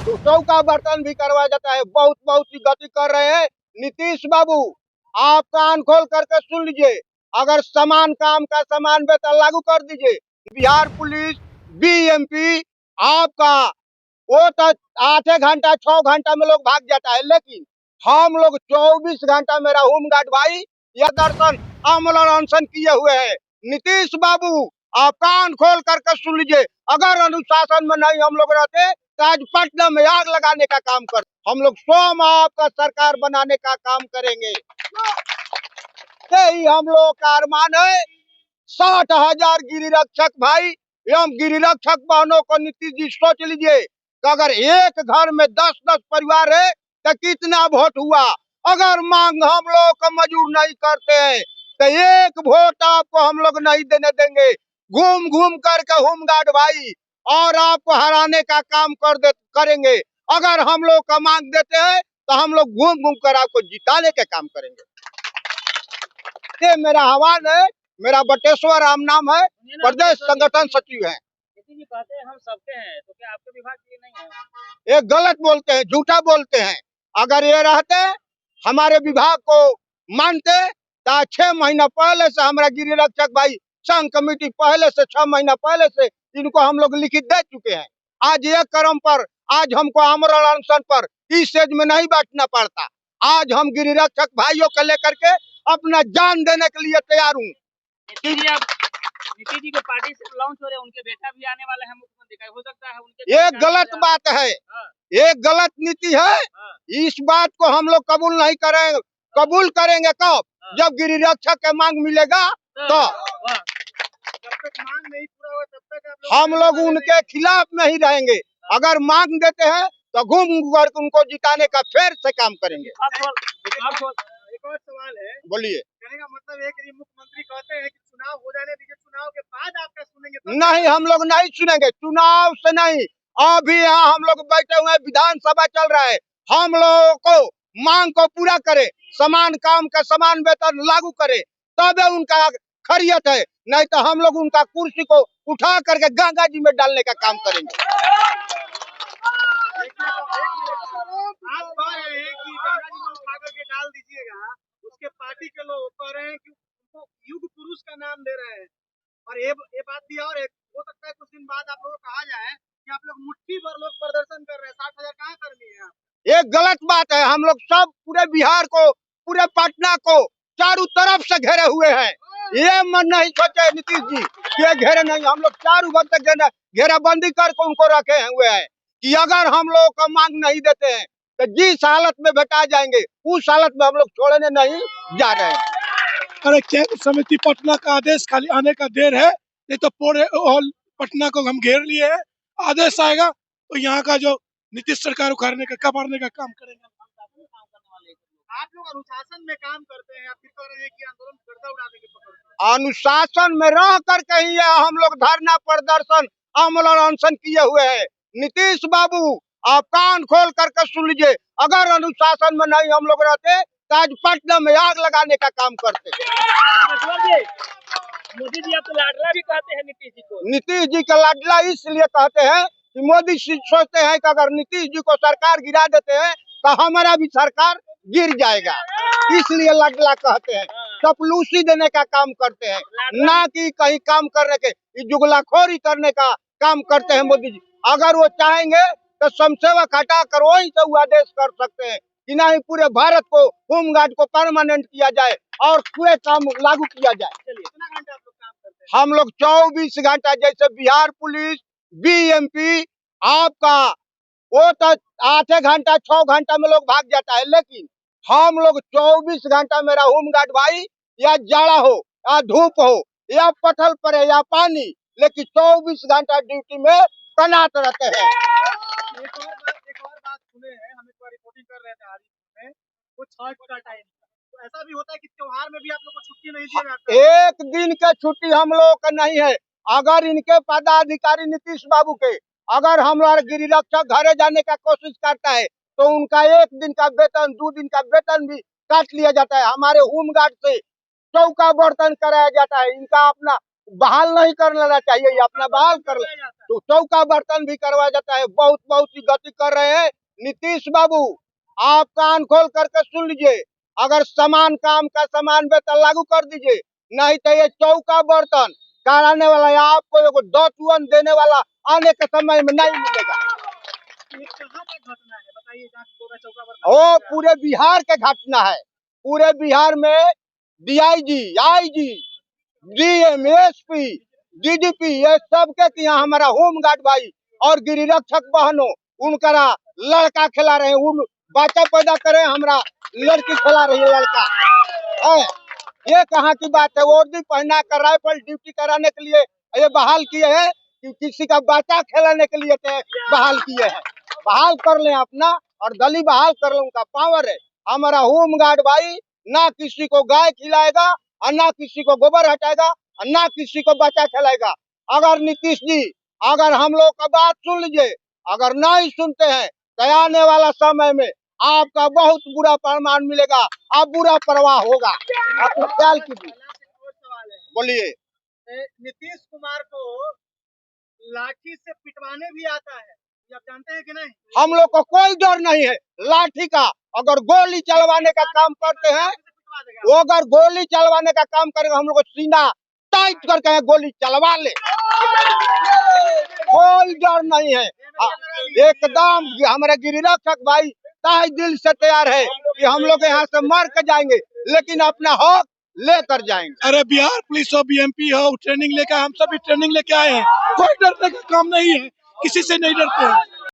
तो चौका बर्तन भी करवाया जाता है। बहुत बहुत ही गति कर रहे हैं नीतीश बाबू। आप कान खोल करके सुन लीजिए, अगर समान काम का समान वेतन लागू कर दीजिए, बिहार पुलिस बीएमपी आपका वो तो 8 घंटा 6 घंटा में लोग भाग जाता है, लेकिन हम लोग 24 घंटा मेरा होमगार्ड भाई यह दर्शन अमल और अनशन किए हुए हैं। नीतीश बाबू आप कान खोल करके सुन लीजिए, अगर अनुशासन में नहीं हम लोग रहते तो आज पटना में आग लगाने का काम कर, हम लोग स्वयं आपका सरकार बनाने का काम करेंगे। यही हम लोग का अरमान है। 60,000 गिरिरक्षक भाई एवं गिरिरक्षक बहनों को नीतीश जी सोच लीजिए कि अगर एक घर में 10-10 परिवार है तो कितना वोट हुआ। अगर मांग हम लोग का मंजूर नहीं करते हैं तो एक वोट आपको हम लोग नहीं देने देंगे। घूम घूम करके होमगार्ड भाई और आपको हराने का काम करेंगे। अगर हम लोग का मांग देते हैं तो हम लोग घूम घूम कर आपको जिताने का काम करेंगे। ये मेरा आह्वान है। मेरा बटेश्वर राम नाम है, प्रदेश संगठन सचिव है। जी कहते हैं हम सबके हैं, तो क्या आपके विभाग के नहीं है? ये गलत बोलते हैं, झूठा बोलते हैं। अगर ये रहते हमारे विभाग को मानते तो 6 महीना पहले से हमारा गिरिरक्षक भाई संघ कमेटी पहले से 6 महीना पहले से इनको हम लोग लिखित दे चुके हैं। आज एक क्रम पर आज हमको आमरण अनशन पर इस स्टेज में नहीं बैठना पड़ता। आज हम गिरिरक्षक भाइयों को लेकर के अपना जान देने के लिए तैयार हूँ। नीतीश जी के पार्टी से लॉन्च हो रहे हैं, उनके बेटा भी आने वाले हैं मुख्यमंत्री का, हो सकता है उनके। ये गलत बात है, ये गलत नीति है। इस बात को हम लोग कबूल नहीं करेंगे। कबूल करेंगे कब? जब गिरिरक्षक के मांग मिलेगा तो। जब तक मांग नहीं पूरा हो तब तक हम लोग उनके खिलाफ नहीं रहेंगे। अगर मांग देते हैं तो घूम कर उनको जिताने का फिर से काम करेंगे। एक और सवाल है, बोलिए। कहने का मतलब है कि मुख्यमंत्री कहते हैं कि चुनाव हो जाने दीजिए, चुनाव के बाद आपका सुनेंगे। नहीं, हम लोग नहीं सुनेंगे, चुनाव से नहीं। अभी यहाँ हम लोग बैठे हुए हैं, विधानसभा चल रहा है। हम लोगों को मांग को पूरा करे, समान काम का समान वेतन लागू करे, तब उनका खैरियत है। नहीं तो हम लोग उनका कुर्सी को उठा करके गंगा जी में डालने का काम करेंगे। आप कह रहे हैं कि गंगा जी में उठा करके डाल दीजिएगा, उसके पार्टी के लोग कह रहे हैं कि उनको युग पुरुष का नाम दे रहे हैं। और ये बात भी और हो सकता है कुछ दिन बाद आप लोगों को कहा जाए कि आप लोग मुट्ठी भर लोग प्रदर्शन कर रहे हैं, 60,000 कहाँ कर्मी है। ये गलत बात है। हम लोग सब पूरे बिहार को, पूरे पटना को चारों तरफ से घेरे हुए हैं। ये मन नहीं सोचे नीतीश जी कि घेरे नहीं, हम लोग चारों घर तक घेराबंदी करके उनको रखे हुए हैं कि अगर हम लोग को मांग नहीं देते हैं तो जिस हालत में बैठा जाएंगे उस हालत में हम लोग छोड़ने नहीं जा रहे हैं। अरे केंद्र समिति पटना का आदेश खाली आने का देर है, नहीं तो पूरे ऑल पटना को हम घेर लिए हैं। आदेश आएगा तो यहाँ का जो नीतीश सरकार उखाड़ने का कबाड़ने का काम करेंगे। आप लोग अनुशासन में काम करते हैं, आप फिर कह रहे हैं कि आंदोलन गर्दा उड़ा देंगे। अनुशासन में रह करके ही हम लोग धरना प्रदर्शन अमल और अनशन किए हुए हैं। नीतीश बाबू आप कान खोल करके सुन लीजिए, अगर अनुशासन में नहीं हम लोग रहते तो आज पटना में आग लगाने का काम करते। मोदी जी आप तो लाडला भी कहते हैं नीतीश जी को। नीतीश जी का लाडला इसलिए कहते हैं कि मोदी जी सोचते हैं कि अगर नीतीश जी को सरकार गिरा देते हैं तो हमारा भी सरकार गिर जाएगा, इसलिए लाडला कहते हैं। चपलूसी देने का काम करते हैं, ना कि कहीं काम करने के जुगलाखोरी करने का काम करते हैं मोदी जी। अगर वो चाहेंगे तो समसेवक हटा कर वहीं से वो आदेश कर सकते हैं कि नहीं पूरे भारत को होमगार्ड को परमानेंट किया जाए और पूरे काम लागू किया जाए। हम लोग 24 घंटा, जैसे बिहार पुलिस बीएमपी आपका वो तो 8 घंटा 6 घंटा में लोग भाग जाता है, लेकिन हम लोग 24 घंटा मेरा होमगार्ड भाई या जाड़ा हो या धूप हो या पत्थर पर है या पानी, लेकिन 24 घंटा ड्यूटी में तैनात रहते हैं। एक और बात सुने हैं, हम एक बार रिपोर्टिंग कर रहे थे हाजीपुर में, वो छठ का टाइम, तो ऐसा भी होता है कि त्योहार में भी आप लोग को छुट्टी नहीं दी जाती है। एक दिन का छुट्टी हम लोगों का नहीं है। अगर इनके पदाधिकारी नीतीश बाबू के अगर हमारा गिरिरक्षक घरे जाने का कोशिश करता है तो उनका 1 दिन का वेतन 2 दिन का वेतन भी काट लिया जाता है। हमारे होमगार्ड से चौका बर्तन कराया जाता है। इनका अपना बहाल नहीं कर लेना चाहिए, ये अपना बहाल कर ले। तो चौका बर्तन भी करवाया जाता है। बहुत बहुत ही गति कर रहे हैं नीतीश बाबू, आप कान खोल करके सुन लीजिए। अगर समान काम का समान वेतन लागू कर दीजिए, नहीं तो ये चौका बर्तन कराने वाला या आपको एगो दतुअन देने वाला आने के समय में नहीं मिलेगा। ये कहाँ का घटना है बताइए, जहाँ चौका बर्तन वो पूरे बिहार के घटना है। पूरे बिहार में DIG, IG, DM, SP, DGP, ये सबके यहाँ हमारा होमगार्ड भाई और गिरिरक्षक बहनों उनका लड़का खिला रहे हैं। उन बच्चा पैदा करे, हमारा लड़की खिला रही है लड़का है। ये कहाँ की बात है? वर्दी पहना कर राइफल ड्यूटी कराने के लिए ये बहाल किए हैं कि किसी का बच्चा खिलाने के लिए बहाल किए हैं। बहाल कर लें अपना, और गली बहाल कर लें, उनका पावर है। हमारा होमगार्ड भाई ना किसी को गाय खिलाएगा और ना किसी को गोबर हटाएगा और ना किसी को बच्चा खिलाएगा। अगर नीतीश जी, अगर हम लोग का बात सुन लीजिए, अगर नहीं सुनते हैं तो आने वाला समय में आपका बहुत बुरा परिणाम मिलेगा, आप बुरा प्रवाह होगा। आप ख्याल कीजिए। सवाल है, बोलिए। नीतीश कुमार को लाठी से पिटवाने भी आता है, ये आप जानते हैं कि नहीं? हम लोग को कोई डर नहीं है लाठी का। अगर गोली चलवाने का काम करते हैं, वो अगर गोली चलवाने का काम करेगा, हम लोग को सीना टाइट करके गोली चलवा ले, कोई डर नहीं है। एकदम हमारे गिरिरक्षक भाई ताई दिल से तैयार है कि हम लोग यहाँ से मर के जाएंगे, लेकिन अपना हक लेकर जाएंगे। अरे बिहार पुलिस हो, बीएमपी हो, ट्रेनिंग लेकर हम सभी ट्रेनिंग लेके आए हैं। कोई डरने का काम नहीं है, किसी से नहीं डरते हैं।